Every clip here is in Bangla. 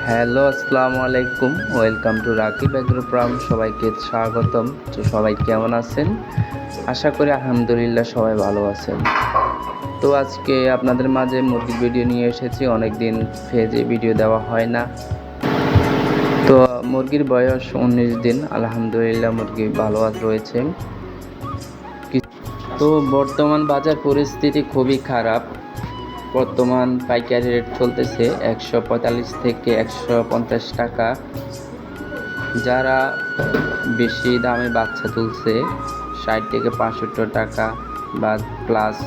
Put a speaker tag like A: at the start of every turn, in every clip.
A: হ্যালো, আসসালামু আলাইকুম। Welcome to Rakib agro farm. সবাইকে স্বাগতম। তো সবাই কেমন আছেন? আশা করি আলহামদুলিল্লাহ সবাই ভালো আছেন। তো আজকে আপনাদের মাঝে মুরগির ভিডিও নিয়ে এসেছি। অনেক দিন ফেজে ভিডিও দেওয়া হয় না। তো মুরগির বয়স 19 দিন। আলহামদুলিল্লাহ মুরগি ভালো রয়েছে। তো বর্তমান বাজার পরিস্থিতি খুবই খারাপ। বর্তমান পাইকারি রেট চলতেছে 145 থেকে 150 টাকা। যারা বেশি দামে বাচ্চা তুলছে 60 থেকে 65 টাকা বা প্লাস,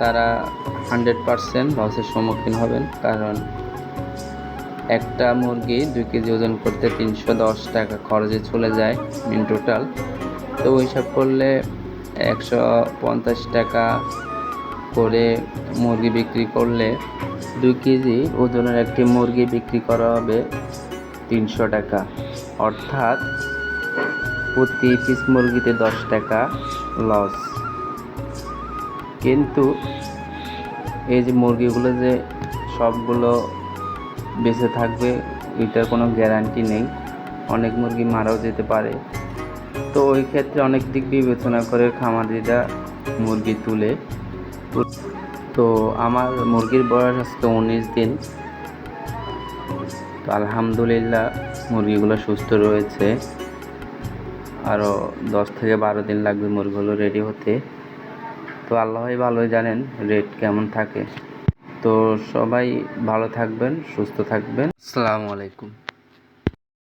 A: তারা 100% লসের সম্মুখীন হবেন। কারণ একটা মুরগি 2 কেজি ওজন করতে 310 টাকা খরচে চলে যায় ইন টোটাল। তো ওইসব করলে 150 টাকা করে মুরগি বিক্রি করলে 2 কেজি ওজনের একটি মুরগি বিক্রি করা হবে 300 টাকা, অর্থাৎ প্রতি পিস মুরগিতে 10 টাকা লস। কিন্তু এই যে মুরগিগুলো যে সবগুলো বেঁচে থাকবে এটার কোনো গ্যারান্টি নেই। অনেক মুরগি মারাও যেতে পারে। তো ওই ক্ষেত্রে অনেক দিক বিবেচনা করে খামারিরা মুরগি তুলে। তো আমার মুরগির বয়স আজকে 19 দিন। তো আলহামদুলিল্লাহ মুরগিগুলো সুস্থ রয়েছে। আরও 10 থেকে 12 দিন লাগবে মুরগিগুলো রেডি হতে। তো আল্লাহই ভালোই জানেন রেট কেমন থাকে। তো সবাই ভালো থাকবেন, সুস্থ থাকবেন। আসসালামু আলাইকুম।